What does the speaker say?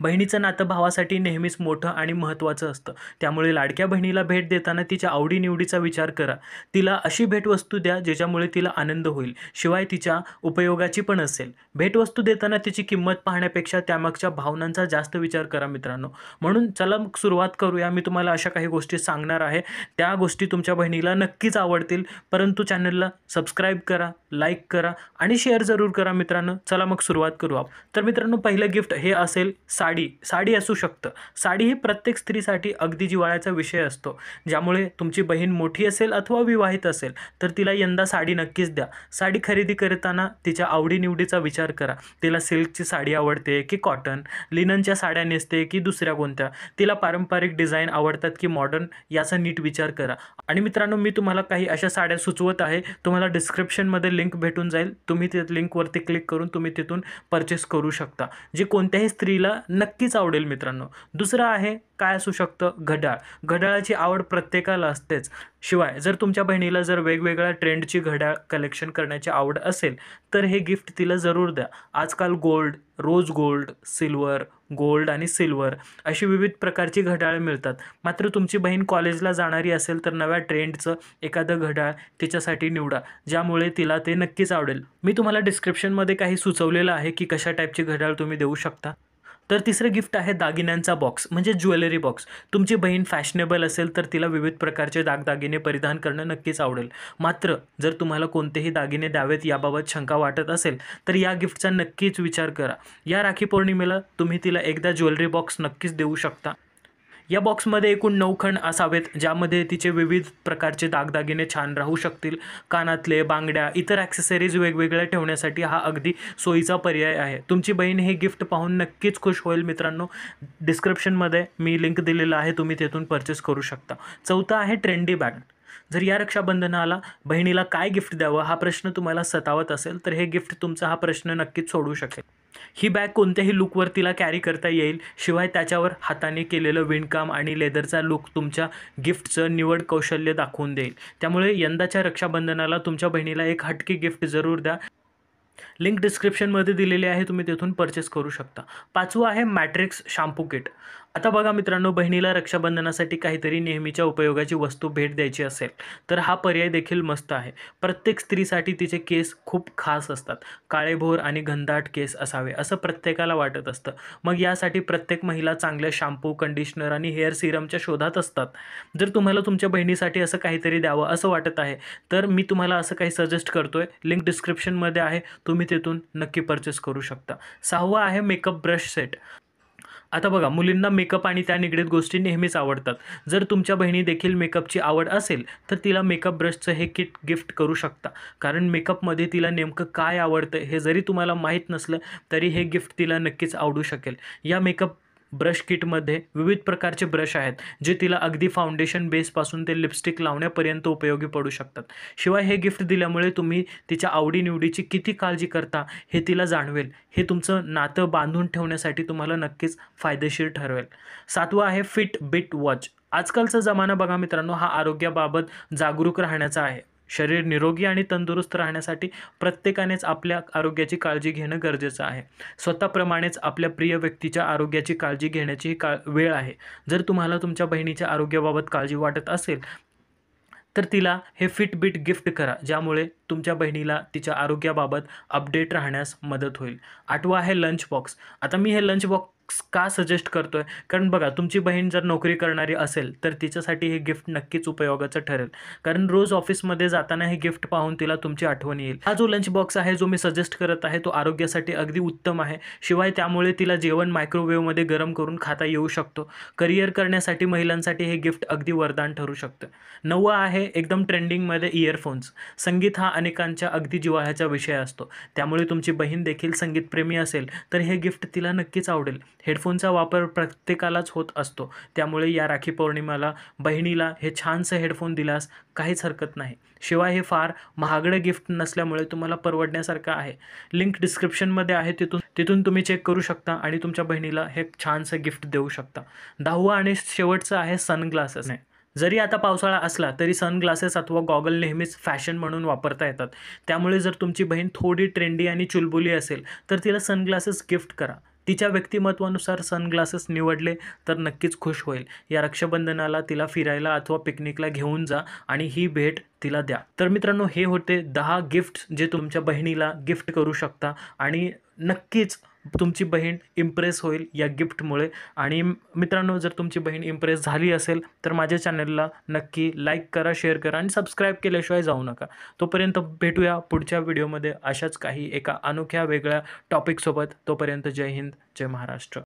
बहिणीचं नातं भावासाठी नेहमीच मोठं आणि महत्त्वाचं असतं. त्यामुळे लाडक्या बहिणीला भेट देताना तिच्या आवडीनिवडीचा विचार करा. तिला अशी भेटवस्तू द्या ज्याच्यामुळे तिला आनंद होईल, शिवाय तिच्या उपयोगाची पण असेल. भेटवस्तू देताना तिची किंमत पाहण्यापेक्षा त्यामागच्या भावनांचा जास्त विचार करा मित्रांनो. म्हणून चला मग सुरुवात करूया. मी तुम्हाला अशा काही गोष्टी सांगणार आहे. त्या गोष्टी तुमच्या बहिणीला नक्कीच आवडतील. परंतु चॅनलला सबस्क्राईब करा, लाईक करा आणि शेअर जरूर करा मित्रांनो. चला मग सुरुवात करू आपण. तर मित्रांनो, पहिलं गिफ्ट हे असेल साडी. साडी असू शकतं. साडी ही प्रत्येक स्त्रीसाठी अगदी जिव्हाळ्याचा विषय असतो. ज्यामुळे तुमची बहीण मोठी असेल अथवा विवाहित असेल तर तिला यंदा साडी नक्कीच द्या. साडी खरेदी करताना तिच्या आवडीनिवडीचा विचार करा. तिला सिल्कची साडी आवडते की कॉटन, लिननच्या साड्या नेसते की दुसऱ्या कोणत्या, तिला पारंपरिक डिझाईन आवडतात की मॉडर्न, याचा नीट विचार करा. आणि मित्रांनो, मी तुम्हाला काही अशा साड्या सुचवत आहे. तुम्हाला डिस्क्रिप्शनमध्ये लिंक भेटून जाईल. तुम्ही त्या लिंकवरती क्लिक करून तुम्ही तिथून परचेस करू शकता, जे कोणत्याही स्त्रीला नक्कीच आवडेल मित्रांनो. दुसरं आहे काय असू शकतं, घड्याळ. घड्याळाची आवड प्रत्येकाला असतेच. शिवाय जर तुमच्या बहिणीला जर वेगवेगळ्या ट्रेंडची घड्याळ कलेक्शन करण्याची आवड असेल तर हे गिफ्ट तिला जरूर द्या. आजकाल gold, rose gold, silver, gold आणि सिल्वर अशी विविध प्रकारची घड्याळ मिळतात. मात्र तुमची बहीण कॉलेजला जाणारी असेल तर नव्या ट्रेंडचं एखादं घड्याळ तिच्यासाठी निवडा, ज्यामुळे तिला ते नक्कीच आवडेल. मी तुम्हाला डिस्क्रिप्शनमध्ये काही सुचवलेलं आहे की कशा टाईपची घड्याळ तुम्ही देऊ शकता. तर तिसरं गिफ्ट आहे दागिन्यांचा बॉक्स, म्हणजे ज्वेलरी बॉक्स. तुमची बहीण फॅशनेबल असेल तर तिला विविध प्रकारचे दागदागिने परिधान करणं नक्कीच आवडेल. मात्र जर तुम्हाला कोणतेही दागिने द्यावेत याबाबत शंका वाटत असेल तर या गिफ्टचा नक्कीच विचार करा. या राखी पौर्णिमेला तुम्ही तिला एकदा ज्वेलरी बॉक्स नक्कीच देऊ शकता. या बॉक्समध्ये एकूण 9 खंड असावेत, ज्यामध्ये तिचे विविध प्रकारचे दागदागिने छान राहू शकतील. कानातले, बांगड्या, इतर ॲक्सेसरीज वेगवेगळ्या ठेवण्यासाठी हा अगदी सोयीचा पर्याय आहे. तुमची बहीण हे गिफ्ट पाहून नक्कीच खुश होईल मित्रांनो. डिस्क्रिप्शनमध्ये मी लिंक दिलेलं आहे, तुम्ही तिथून परचेस करू शकता. चौथा आहे ट्रेंडी बॅग. जर या रक्षाबंधनाला बहिणीला काय गिफ्ट द्यावं हा प्रश्न तुम्हाला सतावत असेल तर हे गिफ्ट तुमचा हा प्रश्न नक्कीच सोडवू शकेल. ही बॅग कोणत्याही लुकवर तिला कॅरी करता येईल. शिवाय त्याच्यावर हाताने केलेलं विणकाम आणि लेदरचा लुक तुमच्या गिफ्टचं निवड कौशल्य दाखवून देईल. त्यामुळे यंदाच्या रक्षाबंधनाला तुमच्या बहिणीला एक हटके गिफ्ट जरूर द्या. लिंक डिस्क्रिप्शनमध्ये दिलेली आहे, तुम्ही तिथून परचेस करू शकता. पाचवं आहे मॅट्रिक्स शॅम्पू किट. आता बघा मित्रांनो, बहिणीला रक्षाबंधनासाठी काहीतरी नेहमीच्या उपयोगाची वस्तू भेट द्यायची असेल तर हा पर्याय देखील मस्त आहे. प्रत्येक स्त्रीसाठी तिचे केस खूप खास असतात. काळेभोर आणि घनदाट केस असावे असं प्रत्येकाला वाटत असतं. मग यासाठी प्रत्येक महिला चांगल्या शॅम्पू, कंडिशनर आणि हेअर सिरमच्या शोधात असतात. जर तुम्हाला तुमच्या बहिणीसाठी असं काहीतरी द्यावं असं वाटत आहे तर मी तुम्हाला असं काही सजेस्ट करतोय. लिंक डिस्क्रिप्शनमध्ये आहे, तुम्ही तिथून नक्की परचेस करू शकता. सहावं आहे मेकअप ब्रश सेट. आता बघा, मुलींना मेकअप आणि त्या निगडीत गोष्टी नेहमीच आवडतात. जर तुमच्या बहिणी देखील मेकअपची आवड असेल तर तिला मेकअप ब्रशचं हे किट गिफ्ट करू शकता. कारण मेकअपमध्ये तिला नेमकं काय आवडतं हे जरी तुम्हाला माहीत नसलं तरी हे गिफ्ट तिला नक्कीच आवडू शकेल. या मेकअप ब्रश किटमध्ये विविध प्रकारचे ब्रश आहेत, जे तिला अगदी फाउंडेशन बेसपासून ते लिपस्टिक लावण्यापर्यंत उपयोगी पडू शकतात. शिवाय हे गिफ्ट दिल्यामुळे तुम्ही तिच्या आवडीनिवडीची किती काळजी करता हे तिला जाणवेल. हे तुमचं नातं बांधून ठेवण्यासाठी तुम्हाला नक्कीच फायदेशीर ठरेल. सातवं आहे फिट बिट वॉच. आजकालचा जमाना बघा मित्रांनो, हा आरोग्याबाबत जागरूक राहण्याचा आहे. शरीर निरोगी आणि तंदुरुस्त राहण्यासाठी प्रत्येकानेच आपल्या आरोग्याची काळजी घेणं गरजेचं आहे. स्वतःप्रमाणेच आपल्या प्रिय व्यक्तीच्या आरोग्याची काळजी घेण्याची वेळ आहे. जर तुम्हाला तुमच्या बहिणीच्या आरोग्याबाबत काळजी वाटत असेल तर तिला हे फिटबिट गिफ्ट करा, ज्यामुळे तुमच्या बहिणीला तिच्या आरोग्याबाबत अपडेट राहण्यास मदत होईल. आठवं आहे लंच बॉक्स. आता मी हे लंच बॉक्स का सजेस्ट करतोय, कारण बघा, तुमची बहीण जर नोकरी करणारी असेल तर तिच्यासाठी हे गिफ्ट नक्कीच उपयोगाचं ठरेल. कारण रोज ऑफिसमध्ये जाताना हे गिफ्ट पाहून तिला तुमची आठवण येईल. हा जो लंच बॉक्स आहे जो मी सजेस्ट करत आहे तो आरोग्यासाठी अगदी उत्तम आहे. शिवाय त्यामुळे तिला जेवण मायक्रोवेव्हमध्ये गरम करून खाता येऊ शकतो. करिअर करण्यासाठी महिलांसाठी हे गिफ्ट अगदी वरदान ठरू शकतं. नववं आहे एकदम ट्रेंडिंगमध्ये इयरफोन्स. संगीत हा अनेकांच्या अगदी जिव्हाळ्याचा विषय असतो. त्यामुळे तुमची बहीण देखील संगीतप्रेमी असेल तर हे गिफ्ट तिला नक्कीच आवडेल. हेडफोनचा वापर प्रत्येकालाच होत असतो. त्यामुळे या राखी पौर्णिमेला बहिणीला हे छानसं हेडफोन दिल्यास काहीच हरकत नाही. शिवाय हे फार महागडं गिफ्ट नसल्यामुळे तुम्हाला परवडण्यासारखं आहे. लिंक डिस्क्रिप्शनमध्ये आहे, तिथून तुम्ही चेक करू शकता आणि तुमच्या बहिणीला हे छानसं गिफ्ट देऊ शकता. 10वं आणि शेवटचं आहे सनग्लासेस. जरी आता पावसाळा असला तरी सनग्लासेस अथवा गॉगल नेहमीच फॅशन म्हणून वापरता येतात. त्यामुळे जर तुमची बहीण थोडी ट्रेंडी आणि चुलबुली असेल तर तिला सनग्लासेस गिफ्ट करा. तिच्या व्यक्तिमत्वानुसार सनग्लासेस निवडले तर नक्कीच खुश होईल. या रक्षाबंधनाला तिला फिरायला अथवा पिकनिकला घेऊन जा आणि ही भेट तिला द्या. तर मित्रांनो, हे होते 10 गिफ्ट्स जे तुमच्या बहिणीला गिफ्ट करू शकता आणि नक्कीच तुमची बहीण इम्प्रेस होईल या गिफ्टमुळे. आणि मित्रांनो, जर तुमची बहीण इम्प्रेस झाली असेल तर माझ्या चॅनलला नक्की लाईक करा, शेअर करा आणि सबस्क्राईब केल्याशिवाय जाऊ नका. तोपर्यंत भेटूया पुढच्या व्हिडिओमध्ये अशाच काही एका अनोख्या वेगळ्या टॉपिकसोबत. तोपर्यंत जय हिंद, जय महाराष्ट्र.